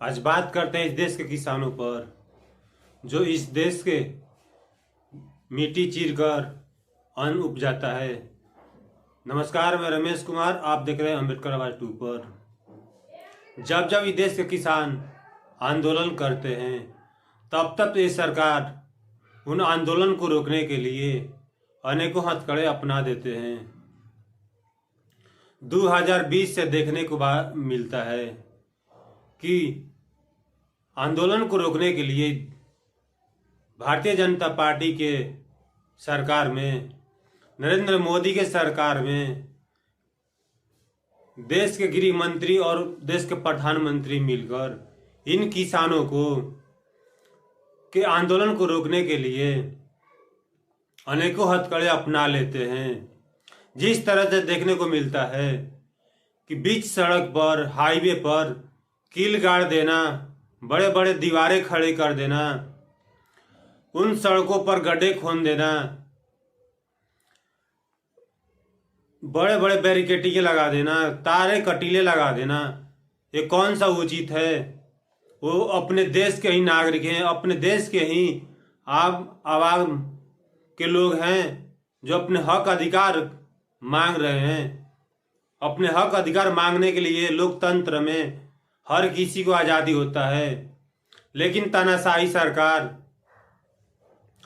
आज बात करते हैं इस देश के किसानों पर, जो इस देश के मिट्टी चीर कर अन्न उपजाता है। नमस्कार, मैं रमेश कुमार, आप देख रहे हैं अम्बेडकर आवाज 2 पर। जब जब इस देश के किसान आंदोलन करते हैं, तब तब ये सरकार उन आंदोलन को रोकने के लिए अनेकों हथकड़े अपना देते हैं। 2020 से देखने को मिलता है कि आंदोलन को रोकने के लिए भारतीय जनता पार्टी के सरकार में, नरेंद्र मोदी के सरकार में देश के गृह मंत्री और देश के प्रधानमंत्री मिलकर इन किसानों को के आंदोलन को रोकने के लिए अनेकों हथकड़े अपना लेते हैं। जिस तरह से देखने को मिलता है कि बीच सड़क पर, हाईवे पर कील गाड़ देना, बड़े बड़े दीवारें खड़े कर देना, उन सड़कों पर गड्ढे खोद देना, बड़े बड़े बैरिकेटिंग लगा देना, तारे कटीले लगा देना, ये कौन सा उचित है? वो अपने देश के ही नागरिक हैं, अपने देश के ही आवाम के लोग हैं जो अपने हक अधिकार मांग रहे हैं। अपने हक अधिकार मांगने के लिए लोकतंत्र में हर किसी को आज़ादी होता है, लेकिन तानाशाही सरकार,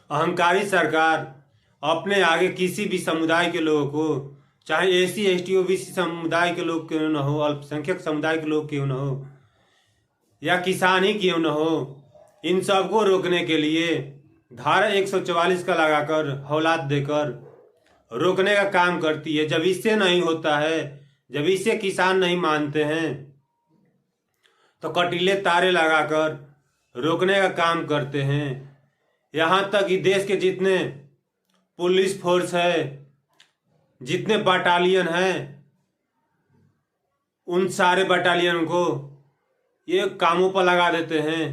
अहंकारी सरकार अपने आगे किसी भी समुदाय के लोगों को, चाहे एसी एसटी ओबीसी समुदाय के लोग क्यों न हो, अल्पसंख्यक समुदाय के लोग क्यों न हो, या किसान ही क्यों न हो, इन सबको रोकने के लिए धारा 144 का लगाकर हौलात देकर रोकने का काम करती है। जब इससे नहीं होता है, जब इससे किसान नहीं मानते हैं, तो कटीले तारे लगाकर रोकने का काम करते हैं। यहाँ तक कि देश के जितने पुलिस फोर्स है, जितने बटालियन हैं, उन सारे बटालियन को ये कामों पर लगा देते हैं,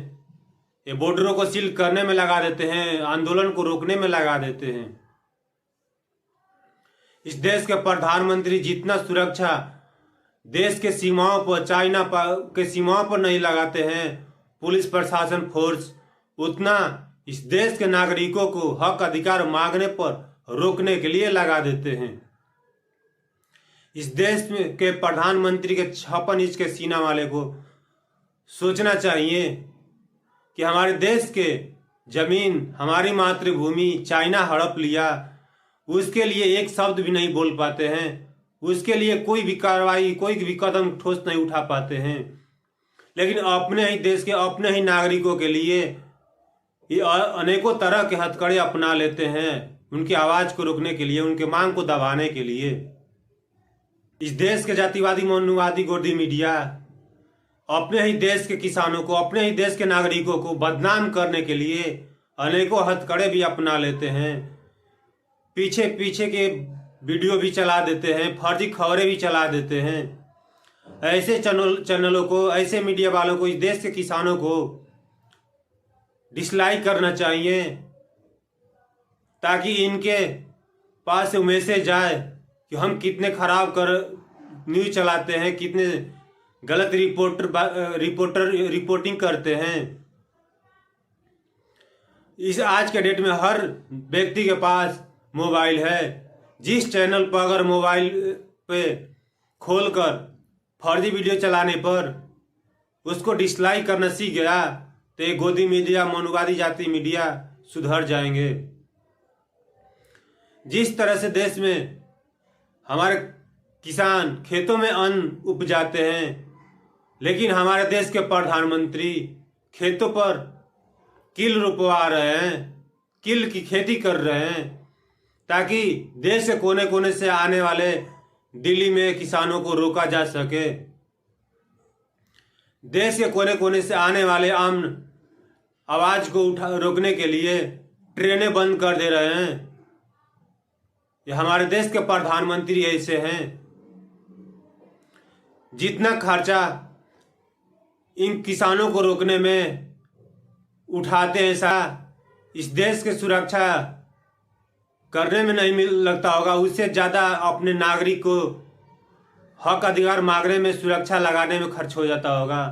ये बॉर्डरों को सील करने में लगा देते हैं, आंदोलन को रोकने में लगा देते हैं। इस देश के प्रधानमंत्री जितना सुरक्षा देश के सीमाओं पर, चाइना के सीमाओं पर नहीं लगाते हैं पुलिस प्रशासन फोर्स, उतना इस देश के नागरिकों को हक अधिकार मांगने पर रोकने के लिए लगा देते हैं। इस देश में के प्रधानमंत्री के 56 इंच के सीना वाले को सोचना चाहिए कि हमारे देश के जमीन, हमारी मातृभूमि चाइना हड़प लिया, उसके लिए एक शब्द भी नहीं बोल पाते हैं, उसके लिए कोई भी कार्रवाई, कोई भी कदम ठोस नहीं उठा पाते हैं। लेकिन अपने ही देश के, अपने ही नागरिकों के लिए ये अनेकों तरह के हथकड़े अपना लेते हैं, उनकी आवाज को रोकने के लिए, उनके मांग को दबाने के लिए। इस देश के जातिवादी, मनुवादी, गोदी मीडिया अपने ही देश के किसानों को, अपने ही देश के नागरिकों को बदनाम करने के लिए अनेकों हथकड़े भी अपना लेते हैं। पीछे पीछे के वीडियो भी चला देते हैं, फर्जी खबरें भी चला देते हैं। ऐसे चैनलों को, ऐसे मीडिया वालों को इस देश के किसानों को डिसलाइक करना चाहिए, ताकि इनके पास मैसेज जाए कि हम कितने खराब न्यूज़ चलाते हैं, कितने गलत रिपोर्टिंग करते हैं। इस आज के डेट में हर व्यक्ति के पास मोबाइल है। जिस चैनल पर अगर मोबाइल पे खोलकर फर्जी वीडियो चलाने पर उसको डिसलाइक करना सीख गया, तो ये गोदी मीडिया, मनुवादी जाति मीडिया सुधर जाएंगे। जिस तरह से देश में हमारे किसान खेतों में अन्न उपजाते हैं, लेकिन हमारे देश के प्रधानमंत्री खेतों पर कील रोपवा रहे हैं, कील की खेती कर रहे हैं, ताकि देश के कोने कोने से आने वाले दिल्ली में किसानों को रोका जा सके। देश के कोने कोने से आने वाले आम आवाज को रोकने के लिए ट्रेनें बंद कर दे रहे हैं। ये हमारे देश के प्रधानमंत्री ऐसे हैं। जितना खर्चा इन किसानों को रोकने में उठाते हैं, ऐसा इस देश की सुरक्षा करने में नहीं लगता होगा, उससे ज़्यादा अपने नागरिक को हक अधिकार मांगने में, सुरक्षा लगाने में खर्च हो जाता होगा।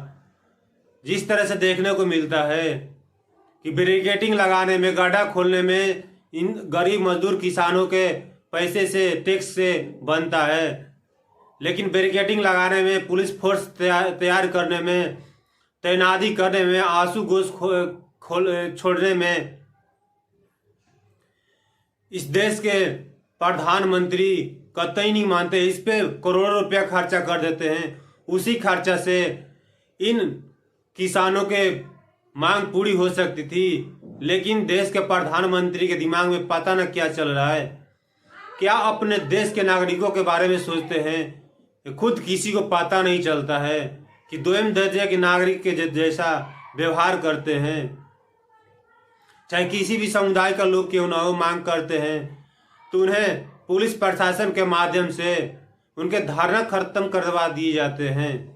जिस तरह से देखने को मिलता है कि बैरिकेडिंग लगाने में, गड्ढा खोलने में इन गरीब मजदूर किसानों के पैसे से, टैक्स से बनता है, लेकिन बैरिकेडिंग लगाने में, पुलिस फोर्स तैयार करने में, तैनाती करने में, आंसू गोश छोड़ने में इस देश के प्रधानमंत्री कतई नहीं मानते। इस पे करोड़ों रुपया खर्चा कर देते हैं। उसी खर्चा से इन किसानों के मांग पूरी हो सकती थी, लेकिन देश के प्रधानमंत्री के दिमाग में पता न क्या चल रहा है। क्या अपने देश के नागरिकों के बारे में सोचते हैं? खुद किसी को पता नहीं चलता है कि दोयम दर्जे के नागरिक के जैसा व्यवहार करते हैं। चाहे किसी भी समुदाय का लोग क्यों ना हो, मांग करते हैं तो उन्हें पुलिस प्रशासन के माध्यम से उनके धरना खत्म करवा दिए जाते हैं।